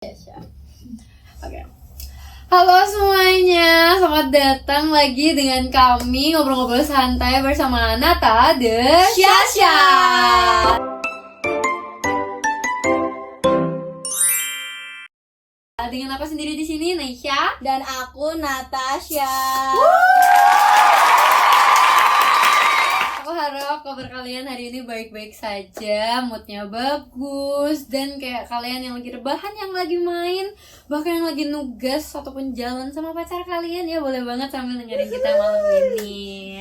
Oke. Halo semuanya, selamat datang lagi dengan kami ngobrol-ngobrol santai bersama Nata de Syasha. Dengan apa sendiri di sini, Naisha dan aku Natasha. Aku harap kabar kalian hari ini baik-baik saja, moodnya bagus, dan kayak kalian yang lagi rebahan, yang lagi main, bahkan yang lagi nugas ataupun jalan sama pacar kalian, ya boleh banget sambil dengerin kita malam ini.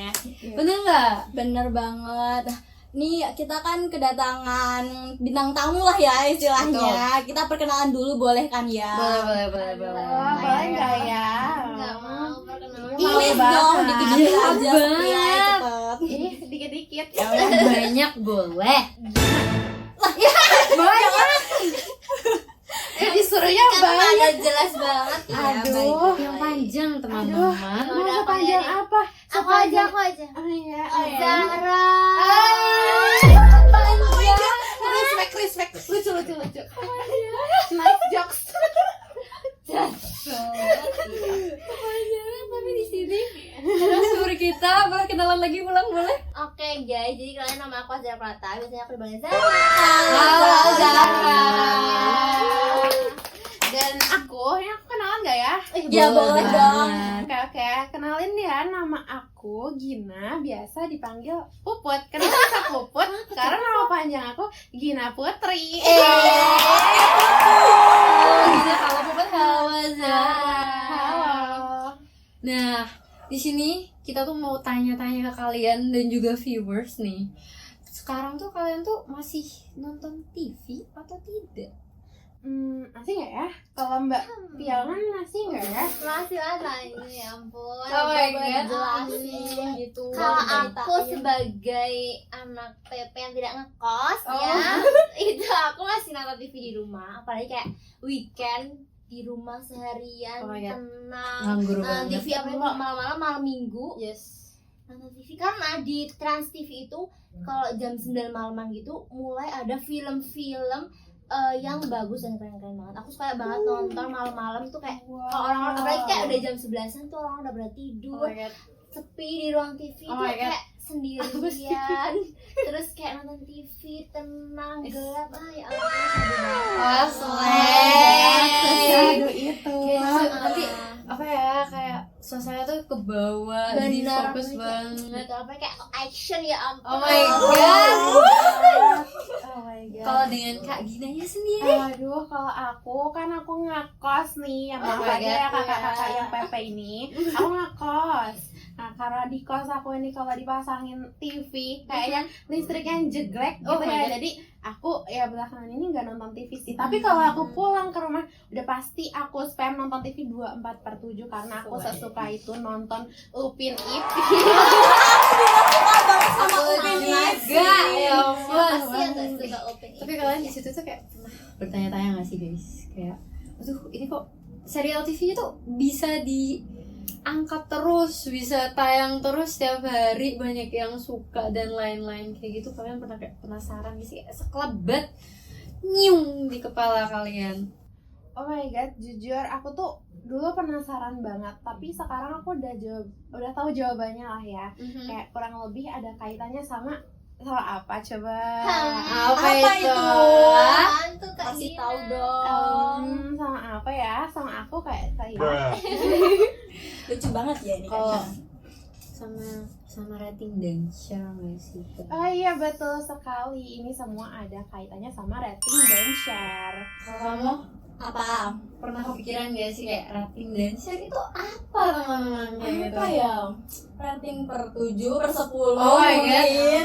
Bener nggak? Bener banget. Nih kita kan kedatangan bintang tamu lah ya istilahnya. Kita perkenalan dulu boleh kan ya? Boleh. Boleh nggak ya? Nggak mau perkenalan. Boleh dong, banget. dikit-dikit aja Banget. Sepria, cepet. Ih, dikit-dikit. Ya udah, banyak boleh. Banyak. Disuruhnya Kan banyak. ada jelas banget ya. Aduh. Yang panjang teman-teman. Mau Udah, sepanjang apa? Aku aja. Oh iya. Zara. Respect. Lucu. Nice jokes. Tapi di sini narasumber kita boleh kenalan lagi ulang boleh? Oke guys, jadi kalian nama aku Zara Prata. Biasanya aku dipanggil Zara. Halo Zara. Dan ini aku kenalan nggak ya? Ya boleh dong. Oke. Kenalin ya, nama aku Gina, biasa dipanggil Puput. Kenapa bisa Puput? Karena nama panjang aku Gina Putri. Gila, kalau Puput halo Zara. Halo. Nah, di sini kita tuh mau tanya-tanya ke kalian dan juga viewers nih. Sekarang tuh kalian tuh masih nonton TV atau tidak? Masih nggak ya? Kalau Mbak Pialan masih nggak ya? Masih lah ini, ya ampun. Oh my Boleh God. jelasin gitu. Kalau aku ceritanya. sebagai anak PP yang tidak ngekos ya, itu aku masih nonton TV di rumah, apalagi kayak weekend di rumah seharian Oh my God. tenang, Nganggur nonton banget. TV apalagi kalau malam-malam malam minggu Yes. nonton TV, karena di Trans TV itu kalau jam 9 malaman gitu mulai ada film-film yang bagus dan keren-keren banget. Aku suka banget nonton malam-malam tuh kayak kalau orang-orang apalagi kayak udah jam 11-an tuh orang udah pada tidur, sepi di ruang TV Oh tuh my God. kayak sendirian terus kayak nonton TV tenang gelap ya ampun Oh, Aduh itu. Tapi apa ya, kayak suasana tuh ke bawah, jadi benar fokus banget. gitu apa kayak action ya ampun. Oh my God. Oh my God. Kalau dengan Kak Ginanya sendiri, Aduh, kalau aku ngekos nih, ya Oh maaf my aja ya God, kakak-kakak yang PP ini. Aku ngekos. Nah, karena di kos aku ini kalau dipasangin TV kayaknya listriknya jeglek Oh gitu my ya. God. Jadi aku ya belakangan ini nggak nonton TV sih. Tapi kalau aku pulang ke rumah udah pasti aku spam nonton TV 24/7 karena aku sesuka itu nonton Upin Ipin. Sama Upin juga. ya ampun. Pasti yang gak suka open Tapi kalian di situ tuh kayak pernah bertanya-tanya nggak sih guys, kayak, aduh ini kok serial TV-nya tuh bisa diangkat terus, bisa tayang terus setiap hari, banyak yang suka dan lain-lain kayak gitu. Kalian pernah kayak penasaran gak sih, kayak sekelebat nyung di kepala kalian? Oh my God, jujur aku tuh dulu penasaran banget, tapi sekarang aku udah tahu jawabannya lah ya. Kayak kurang lebih ada kaitannya sama apa coba? Apa itu? Hantu Kak Kasih Gina. tahu dong. Sama apa ya? Sama aku kayak Lucu banget ya ini Kalau kan. sama rating dan share nggak sih? Oh iya betul sekali. Ini semua ada kaitannya sama rating dan share. Kalau kamu Apa? pernah kepikiran gak sih kayak rating dan share itu apa teman-teman kayak gitu? Apa ya? Rating per 7, per 10 Oh my God. mungkin.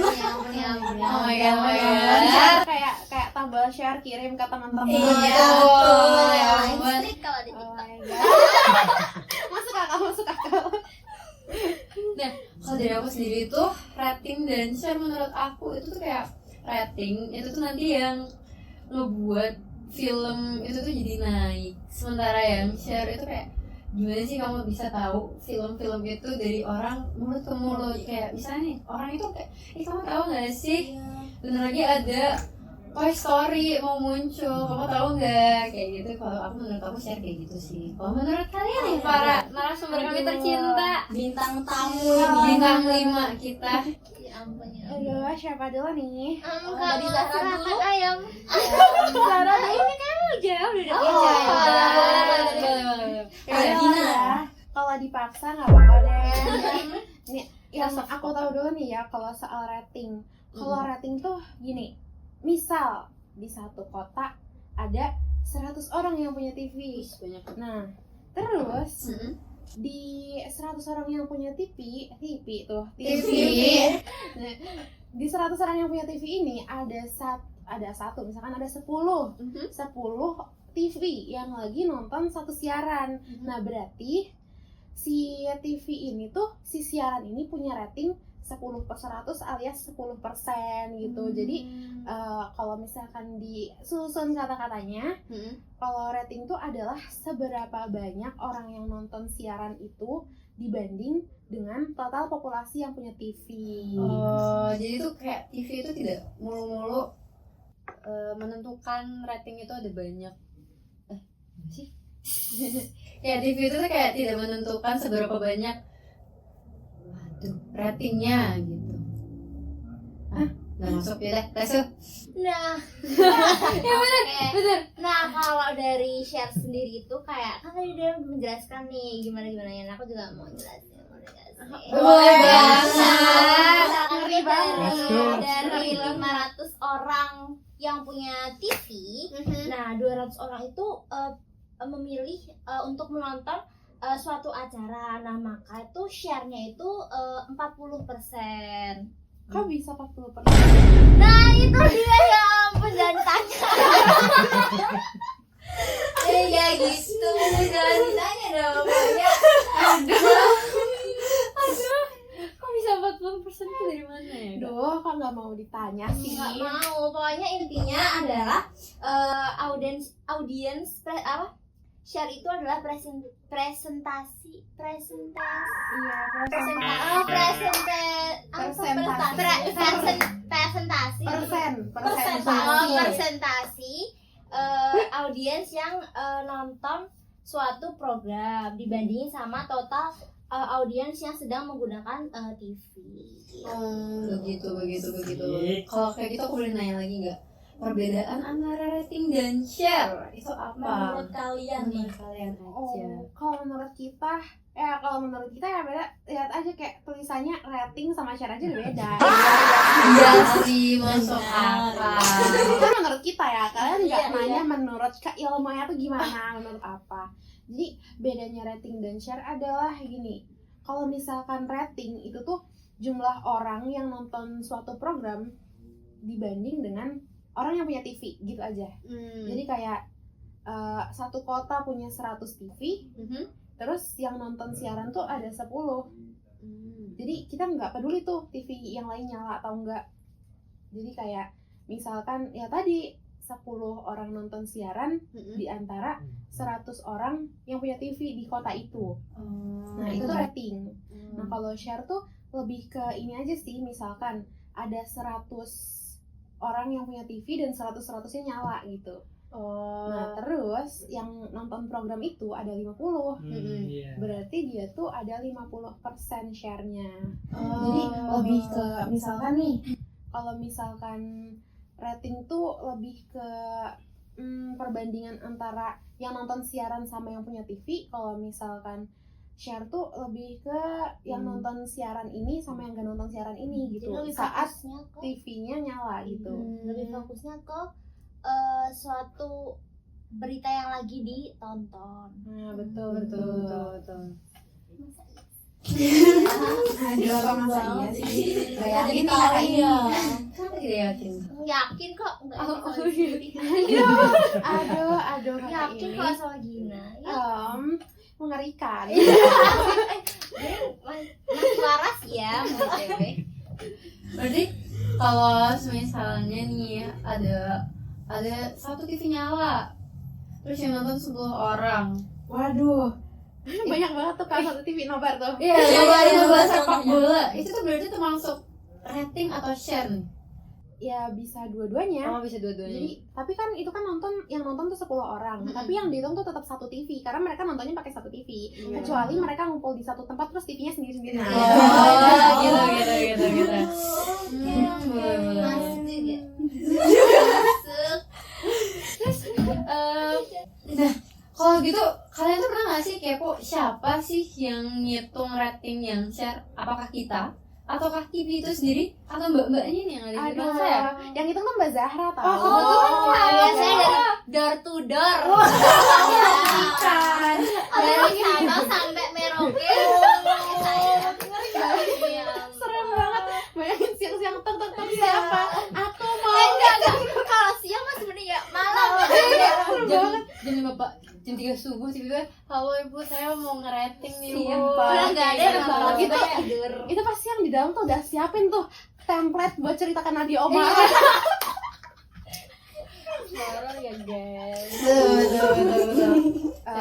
Ya ampun. Oh my God, oh my Dan God. share kayak tombol share kirim ke teman-teman. Iya, gitu. betul. Ya Main ampun. strik kalau di Oh TikTok. my God. Masuk akal. Nah, kalau dari aku sendiri tuh rating dan share menurut aku itu tuh kayak rating itu tuh nanti yang ngebuat film itu tuh jadi naik. Sementara yang share itu kayak gimana sih kamu bisa tahu film-film itu dari orang mulut ke mulut, kayak misalnya nih orang itu kayak kamu tahu nggak sih bener lagi ada Toy Story mau muncul, kamu tahu nggak? Kayak gitu. Kalau aku menurut aku share kayak gitu sih. Kalau menurut kalian nih para narasumber kami tercinta, Bintang tamu ini. bintang 5 kita. Ya ampun ya. Aduh, siapa dulu nih? Dari Zahra dulu. Ayam. Zara Nah, ini kan jauh udah dapet Oh, Ayo Gina. ya. Kalau dipaksa nggak apa-apa deh. Nih, yang aku tahu dulu nih ya kalau soal rating. Kalau rating tuh gini, misal di satu kota ada 100 orang yang punya TV. banyak. Nah, terus di 100 orang yang punya TV tuh TV. Nah, di 100 orang yang punya TV ini ada satu misalkan ada 10 TV yang lagi nonton satu siaran. Nah, berarti si TV ini tuh si siaran ini punya rating 10/100 alias 10% gitu. Jadi kalau misalkan disusun kata-katanya, kalau rating itu adalah seberapa banyak orang yang nonton siaran itu dibanding dengan total populasi yang punya TV. Oh, jadi tuh kayak TV itu tidak mulu-mulu menentukan rating itu ada banyak. Apa sih? Ya TV itu tuh kayak tidak menentukan seberapa banyak ratingnya gitu. Nggak masuk ya deh, masuk. Nah, Ya bener. Nah, kalau dari share sendiri itu kayak kan tadi dia menjelaskan nih gimana ya. Nah, aku juga mau jelasin. Boleh banget. Ngeri banget. Dari 500 orang yang punya TV, nah 200 orang itu memilih untuk menonton suatu acara. Nah, maka itu share-nya itu 40%. Kok bisa 40%? Nah, itu dia ya ampun, jangan ditanya. Ya gitu, jangan ditanya dong. Ya. Kok bisa 40% itu dari mana ya? Duh, kok nggak mau ditanya sih? Nggak mau, pokoknya intinya adalah audiens share itu adalah presentasi audiens yang nonton suatu program dibandingin sama total audiens yang sedang menggunakan TV. Begitu. Kalau kayak gitu aku boleh nanya lagi nggak? Perbedaan antara rating dan share itu apa? Menurut kalian nih. Menurut kalian Oh, aja. kalau menurut kita ya beda. Lihat aja kayak tulisannya rating sama share aja udah beda. Iya sih, masuk Benar. akal. Itu menurut kita ya. Kalian nggak Iya, nanya menurut keilmuannya tuh gimana, menurut apa. Jadi bedanya rating dan share adalah gini. Kalau misalkan rating itu tuh jumlah orang yang nonton suatu program dibanding dengan orang yang punya TV gitu aja. Jadi kayak satu kota punya 100 TV, terus yang nonton siaran tuh ada 10. Jadi kita nggak peduli tuh TV yang lain nyala atau enggak. Jadi kayak misalkan ya tadi 10 orang nonton siaran di antara 100 orang yang punya TV di kota itu. Nah, itu tuh rating. Nah, kalau share tuh lebih ke ini aja sih, misalkan ada 100 orang yang punya TV dan 100-100-nya nyala gitu. Nah, terus yang nonton program itu ada 50. Berarti dia tuh ada 50% share-nya. Jadi lebih ke misalkan nih, kalau misalkan rating tuh lebih ke perbandingan antara yang nonton siaran sama yang punya TV. Kalau misalkan share tuh lebih ke yang nonton siaran ini sama yang gak nonton siaran ini gitu. Jadi lebih Saat fokusnya ke TV-nya nyala gitu. lebih fokusnya ke suatu berita yang lagi ditonton. Nah, betul. Aduh, Apa masanya sih? Gak yakin nih tahu kakak ini. ya. Kenapa tidak yakin? Yakin kok, enggak Aduh, kakak yakin ini. kok soal Gina. Ya, Mengerikan. masih waras ya, menurut cewek. Berarti kalau misalnya nih ada satu TV nyala, terus yang nonton 10 orang. Waduh. Banyak banget tuh kalau satu TV nobar tuh. Iya, Iya, coba iya, bola iya. sepak bola. Itu tuh berarti termasuk rating atau share nih? ya bisa dua-duanya. Oh, bisa dua-duanya. Jadi, tapi kan itu kan yang nonton tuh 10 orang. Tapi yang dihitung tuh tetap satu TV karena mereka nontonnya pakai satu TV. Kecuali mereka ngumpul di satu tempat terus TV-nya sendiri-sendiri. gitu. Boleh. Masuk juga. Nah, kalau gitu kalian tuh pernah nggak sih kepo siapa sih yang ngitung rating yang share? Apakah kita? Ataukah TV itu sendiri? Atau mbak-mbaknya nih yang ada di Aduh, belakang saya? yang itu kan Mbak Zahra tau. Oh, kamu tuh kan Biasanya dari door to door. Bukan. Dari Sabang sampai Merauke. Saya. Iya. Serem banget. Bayangin siang-siang tek siapa? Aku mau. Enggak. Kalau siang mah sebenarnya malam. Jam 5 Pak, jam 3 subuh tiba-tiba, halo ibu saya mau ngerating nih. Udah nggak ada yang Kalau bangun gitu, kita tidur. itu pasti yang di dalam tuh udah siapin tuh template buat ceritakan Nadia Omar. Horor ya guys. Betul.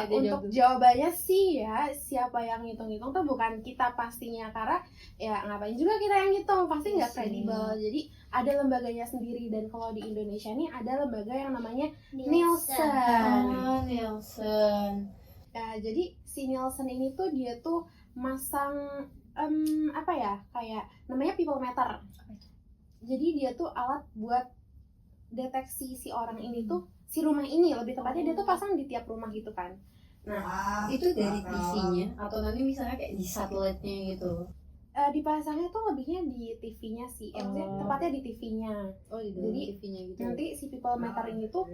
Untuk jawabannya sih ya, siapa yang ngitung-ngitung tuh bukan kita pastinya, karena ya ngapain juga kita yang ngitung, pasti nggak kredibel. Jadi ada lembaganya sendiri, dan kalau di Indonesia nih ada lembaga yang namanya Nielsen. Nielsen. Nah, jadi si Nielsen ini tuh dia tuh masang apa ya, kayak namanya people meter. Jadi dia tuh alat buat deteksi si orang ini tuh, si rumah ini lebih tepatnya dia tuh pasang di tiap rumah gitu kan. Nah, itu dari TV-nya atau nanti misalnya kayak di satelitnya gitu. Dipasangnya tuh lebihnya di TV-nya sih, maksudnya tepatnya di TV-nya. Oh, di Jadi, TV-nya gitu. Nanti si people meter ini tuh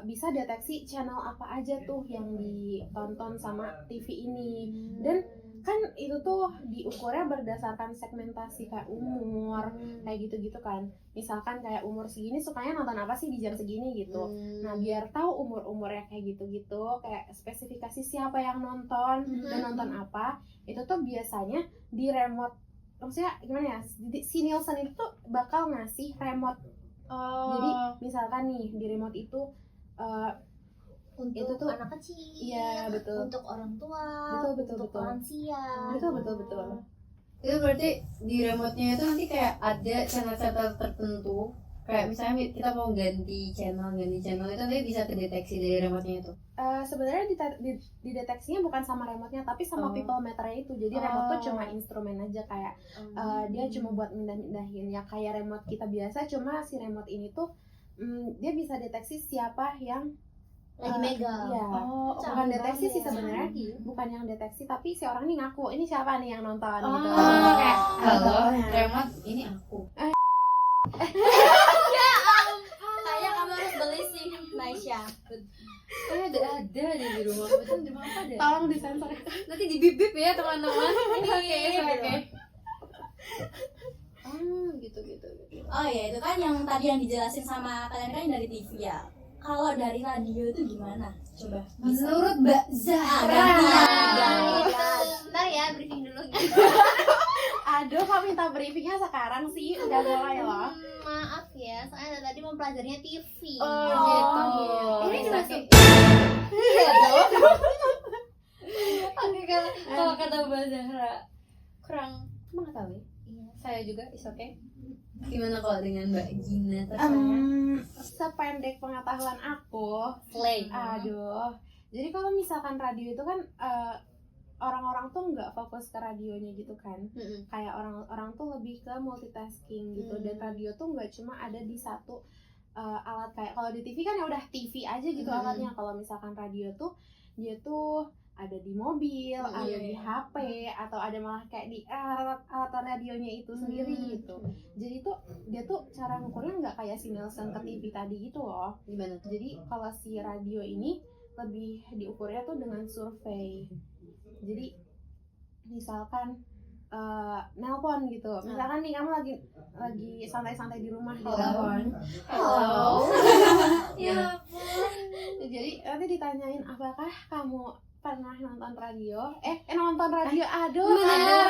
bisa deteksi channel apa aja tuh yang ditonton sama TV ini. Dan kan itu tuh diukurnya berdasarkan segmentasi kayak umur, kayak gitu-gitu kan. Misalkan kayak umur segini sukanya nonton apa sih di jam segini gitu. Nah, biar tahu umur-umurnya kayak gitu-gitu, kayak spesifikasi siapa yang nonton dan nonton apa, itu tuh biasanya di remote. Maksudnya gimana ya? Si Nielsen itu tuh bakal ngasih remote. Jadi misalkan nih di remote itu Untuk itu tuh anak kecil. iya, betul. Untuk orang tua. Betul. Untuk lansia. Betul. Itu berarti di remote-nya itu nanti kayak ada channel-channel tertentu. Kayak misalnya kita mau ganti channel itu nanti bisa terdeteksi dari remote-nya itu. Sebenarnya dideteksinya bukan sama remote-nya, tapi sama people meter-nya itu. Jadi remote tuh cuma instrumen aja, kayak dia cuma buat mindah-mindahin ya, kayak remote kita biasa. Cuma si remote ini tuh dia bisa deteksi siapa yang Lagi megang. Iya. Bukan deteksi sih sebenarnya, Canggih. bukan yang deteksi, tapi si orang ini ngaku ini siapa nih yang nonton gitu. Kayak halo remote, ini aku. Kayak kamu harus beli sih, Naisha. Ada di rumah. Betul, di rumah apa ada? Tolong disensor. Nanti dibip-bip ya teman-teman. Oke. Gitu. Oh ya, itu kan yang tadi yang dijelasin sama kalian kan dari TV ya. Kalau dari radio itu gimana? Coba. Menurut Mbak Zahra. Bentar ya, briefing dulu. Aduh, kok minta briefingnya sekarang sih? Udah mulai loh. Maaf ya, soalnya tadi mempelajarinya TV. Gitu. Ini juga Oke. sih. Iya dong. Oke, kalau kata Mbak Zahra kurang mengetahui. Iya. Saya juga is okay. Gimana kalau dengan Mbak Gina terusnya? Sependek pengetahuan aku, Play. aduh. Jadi kalau misalkan radio itu kan orang-orang tuh nggak fokus ke radionya gitu kan. Kayak orang-orang tuh lebih ke multitasking gitu. Dan radio tuh nggak cuma ada di satu alat, kayak kalau di TV kan ya udah TV aja gitu alatnya. Kalau misalkan radio tuh dia tuh ada di mobil, ada di HP, atau ada malah kayak di alat radionya itu sendiri gitu. Jadi tuh dia tuh cara ngukurnya nggak kayak si Nielsen ke TV tadi gitu loh. Gimana tuh? Jadi kalau si radio ini lebih diukurnya tuh dengan survei. Jadi misalkan nelpon gitu. Misalkan nih kamu lagi santai-santai di rumah gitu. Halo. Ya. Jadi nanti ditanyain, apakah kamu pernah nonton radio? Nonton radio. Aduh.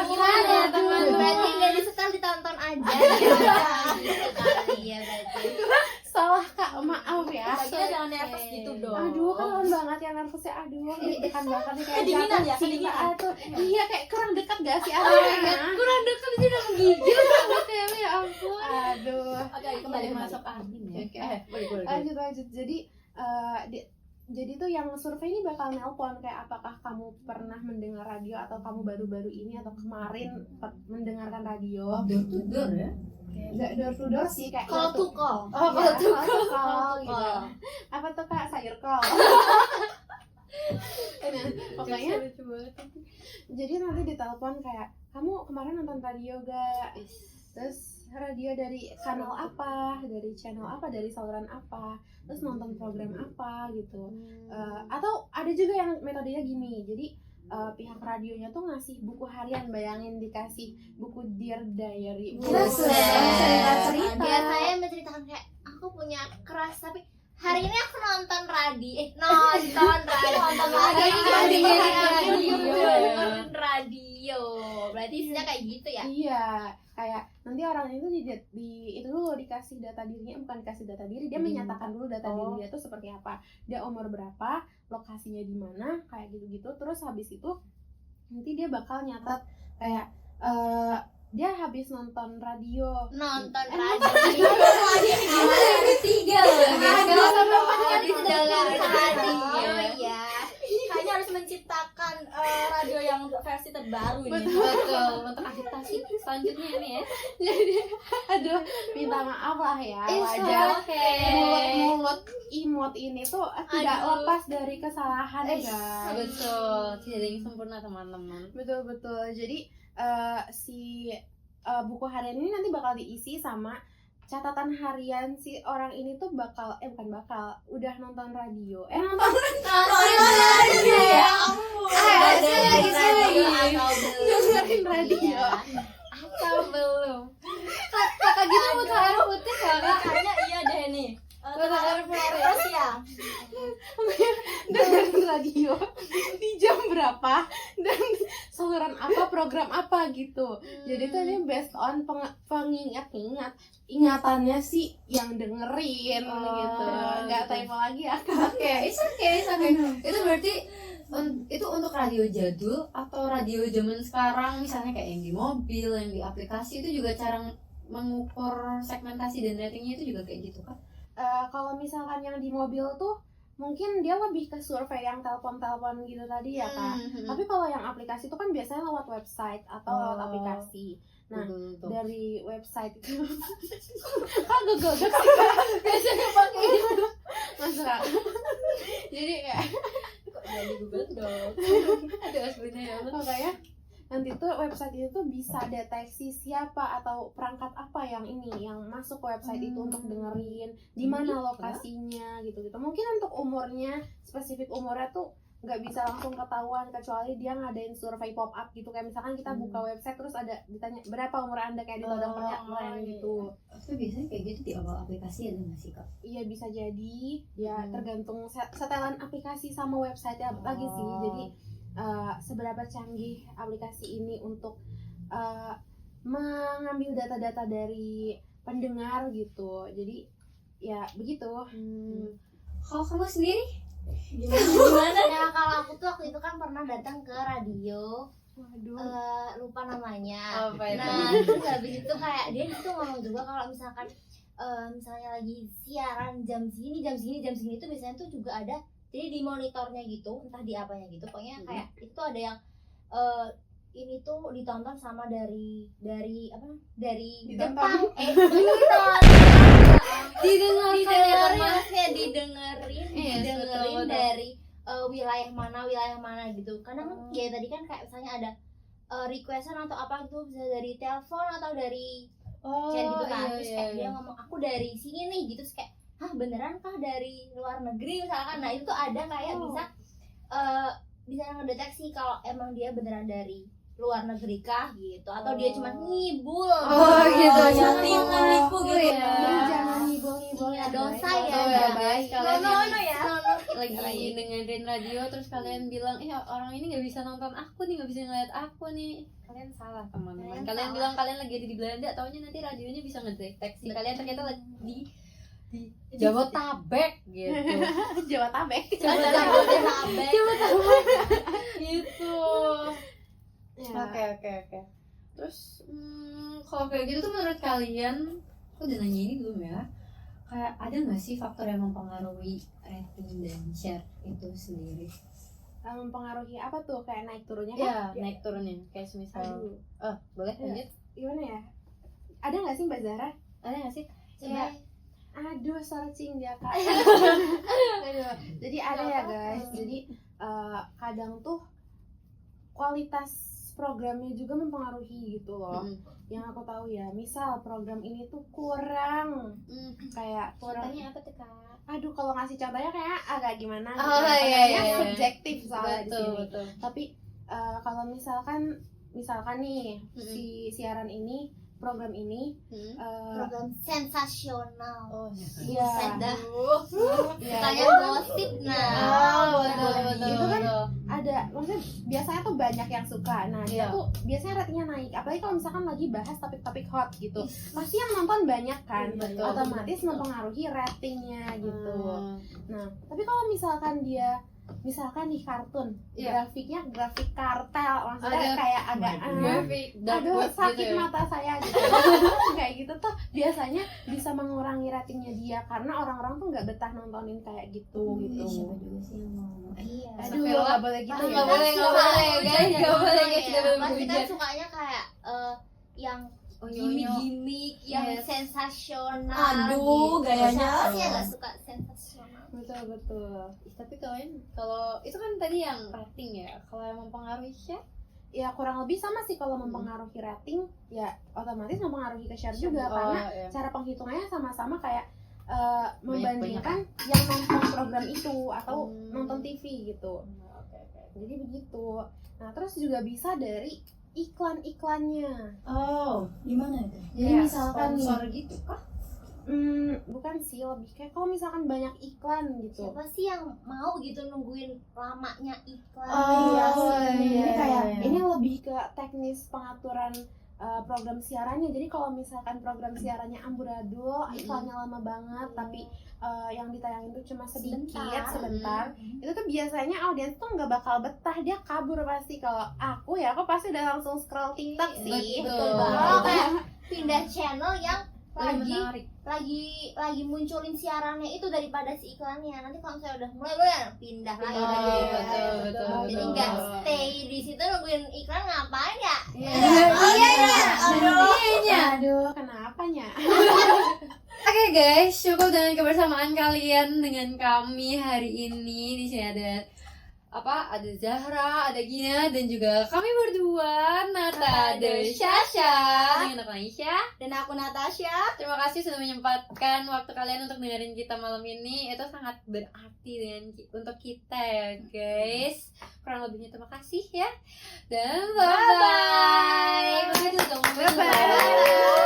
Gimana teman? Berarti nggak disuka ditonton aja. Gitu kali ya berarti. Salah Kak, maaf ya. Kita jangan nervous gitu dong. Aduh, kan banget ya nervousnya. Aduh, deg-degan banget nih kayak Kedinginan jatuh ya, cinta kedinginan. tuh. Iya, kayak kurang dekat gak sih arahnya? kurang dekat itu udah menggigil banget ya ampun. Aduh. Oke, kembali Masuk angin ya. Oke. Boleh. Lanjut. Jadi tuh yang survei ini bakal nelpon kayak apakah kamu pernah mendengar radio atau kamu baru-baru ini atau kemarin mendengarkan radio. Door to door ya. Door to door sih kayak Call itu. to call. Oh, call to call Call to gitu. call. Apa tuh Kak? Sayur call. Nah, pokoknya jadi nanti ditelepon kayak kamu kemarin nonton radio gak? Terus radio dari kanal apa, dari channel apa, dari saluran apa, terus nonton program apa gitu. Atau ada juga yang metodenya gini, jadi pihak radionya tuh ngasih buku harian, bayangin dikasih buku Dear Diary. Cerita-cerita. Dia saya menceritakan kayak aku punya crush tapi hari ini aku nonton nonton radio. Berarti isinya kayak gitu ya? Iya, kayak nanti orang itu itu dulu dikasih data dirinya, bukan dikasih data diri, dia menyatakan dulu data diri dia tuh seperti apa, dia umur berapa, lokasinya di mana, kayak gitu-gitu. Terus habis itu nanti dia bakal nyatat kayak dia habis nonton radio. Nonton Nonton radio. Ketiga Jadi dengerin radio ya. Kayaknya harus menciptakan radio yang versi terbaru ini. Betul, untuk agitasi selanjutnya ini ya. Jadi aduh, minta maaf lah ya, wajar. Oke. Mulut imut ini tuh tidak Aduh. lepas dari kesalahan guys. Betul, tidak ada yang sempurna teman-teman. Betul. Jadi si buku harian ini nanti bakal diisi sama catatan harian si orang ini tuh udah nonton radio. Nonton radio ya Dengerin radio atau belum? dengerin radio. Iya. Atau belum? Kakak gitu butuh air putih kakak. kayaknya iya deh nih. Butuh air putih. Terus ya. Dengerin radio di jam berapa dan saluran apa, program apa gitu. Jadi tuh ini based on ingatannya sih yang dengerin gitu. Nggak typo lagi ya. Oke, it's okay. Itu berarti itu untuk radio jadul atau radio zaman sekarang, misalnya kayak yang di mobil, yang di aplikasi, itu juga cara mengukur segmentasi dan ratingnya itu juga kayak gitu kan? Kalau misalkan yang di mobil tuh mungkin dia lebih ke survei yang telepon-telepon gitu tadi ya Kak. Tapi kalau yang aplikasi itu kan biasanya lewat website atau lewat aplikasi. Nah, Betul. dari website itu Google Docs sih, Kak. Biasanya pakai itu. Masuk Kak. Jadi kayak Jadi Google dong. Aduh, aslinya ya Allah. makanya nanti tuh website itu tuh bisa deteksi siapa atau perangkat apa yang masuk ke website itu untuk dengerin di mana lokasinya gitu. Mungkin untuk umurnya, spesifik umurnya tuh nggak bisa langsung ketahuan kecuali dia ngadain survei pop up gitu, kayak misalkan kita buka website terus ada ditanya berapa umur anda kayak ditodong pernyataan gitu. Tapi biasanya kayak gitu di awal aplikasi ada nggak sih kak? Iya bisa jadi ya, tergantung setelan aplikasi sama website ya lagi sih. Jadi seberapa canggih aplikasi ini untuk mengambil data-data dari pendengar gitu. Jadi ya begitu. Kalau kamu sendiri? Gimana? Ya kalau aku tuh waktu itu kan pernah datang ke radio, Waduh. lupa namanya. Apa itu? Nah terus habis itu kayak dia itu ngomong juga kalau misalkan misalnya lagi siaran jam segini itu biasanya tuh juga ada, jadi di monitornya gitu, entah di apanya gitu, pokoknya kayak itu ada yang ini tuh ditonton sama dari apa, dari Ditonton. Jepang, Didengarkan maksudnya didengerin Iya, betul. dari wilayah mana gitu. Karena kan ya tadi kan kayak misalnya ada requestan atau apa gitu, bisa dari telepon atau dari chat gitu kan. Terus kayak dia ngomong aku dari sini nih gitu, terus kayak hah beneran kah dari luar negeri misalkan. Nah itu tuh ada kayak bisa ngedeteksi kalau emang dia beneran dari luar negeri kah gitu, atau dia cuma ngibul. gitu, yang nipu gitu ya. Jadi jangan ngibul-ngibul Iya, ya, dosa guys. ya, ya guys. guys, kalian No, yang ya. lagi dengerin radio terus kalian bilang orang ini nggak bisa nonton aku nih, nggak bisa ngeliat aku nih, kalian salah teman-teman. Kalian Kalian salah. bilang kalian lagi ada di Belanda, taunya nanti radionya bisa ngedeteksi kalian ternyata lagi di di Jabotabek gitu. Jabotabek. Jabodetabek. Gitu. Ya. Oke. Terus kalau kayak gitu tuh menurut kalian, aku udah nanya ini belum ya? Kayak ada nggak sih faktor yang mempengaruhi rating dan share itu sendiri? Mempengaruhi apa tuh, kayak naik turunnya Ya, kan? naik turunnya. Kayak semisal, Aduh, boleh Ya. lanjut? gimana ya? Ada nggak sih Mbak Zara? Ada nggak sih? Ya. Aduh, searching ya kak. Aduh. Jadi ada ya guys. Jadi kadang tuh kualitas programnya juga mempengaruhi gitu loh. Yang aku tahu ya, misal program ini tuh kurang, kayak kurang. Contohnya apa tuh kak? Aduh, kalau ngasih contohnya kayak agak gimana? Oh, gitu. iya, Contohnya iya. subjektif soalnya di sini. Betul. Tapi kalau misalkan nih si siaran ini, program ini Program sensasional. Oh, iya. Buset dah. Iya, Tanya gosip nah. betul. Itu kan ada, maksudnya biasanya tuh banyak yang suka. Nah, dia Iya. tuh biasanya ratingnya naik. Apalagi kalau misalkan lagi bahas topik-topik hot gitu. Pasti yang nonton banyak kan. Betul. Otomatis mempengaruhi ratingnya gitu. Nah, tapi kalau misalkan dia di kartun, Iya. grafiknya grafik kartel, maksudnya Ada. kayak agak Graphic, dark aduh web sakit gitu ya. mata saya gitu. Kayak gitu tuh biasanya bisa mengurangi ratingnya dia, karena orang-orang tuh nggak betah nontonin kayak gitu gitu. Siapa juga sih yang mau? Iya. Aduh, Astagfirullah. nggak boleh gitu ya. Nggak boleh, guys, nggak boleh guys, kita belum Pasti kan hujan. sukanya kayak yang Unyu-unyu. gimmick-gimmick, yang Yes. sensasional. Aduh, gitu. gayanya. Siapa sih yang gak suka sensasional? Betul. Tapi kalian, kalau itu kan tadi yang rating ya, kalau yang mempengaruhi share, Ya kurang lebih sama sih, kalau mempengaruhi rating ya otomatis mempengaruhi ke share juga, Oh, karena iya. cara penghitungannya sama-sama kayak Banyak-banyak. membandingkan yang nonton program itu atau nonton TV gitu. Oke. Jadi begitu. Nah, terus juga bisa dari iklan-iklannya. Oh, gimana itu? Jadi Kayak misalkan nih, sponsor gitu kah? Bukan sih, lebih kayak kalau misalkan banyak iklan gitu. Siapa sih yang mau gitu nungguin lamanya iklan? Oh, Iya iya, sih. iya, Jadi kayak iya. ini lebih ke teknis pengaturan program siarannya. Jadi kalau misalkan program siarannya amburadul, iklannya lama banget, tapi yang ditayangin tuh cuma sedikit, sebentar. Itu tuh biasanya audiens tuh nggak bakal betah, dia kabur pasti. Kalau aku pasti udah langsung scroll TikTok sih. Betul Kalau banget. kayak Pindah channel yang Lebih menarik. lagi munculin siarannya itu daripada si iklannya. Nanti kalau saya udah mulai pindah lagi. Oh, lagi. betul. Jadi nggak stay di situ nungguin iklan, ngapain ya? aduh, kenapanya? Oke guys, cukup dengan kebersamaan kalian dengan kami hari ini. Di sini ada ada Zahra, ada Gina, dan juga kami berdua, Nata dan Syasha dengan aku Aisyah. dan aku Natasha. Terima kasih sudah menyempatkan waktu kalian untuk dengerin kita malam ini. Itu sangat berarti untuk kita ya guys. Kurang lebihnya terima kasih ya. Dan bye-bye. Bye-bye. Bye-bye.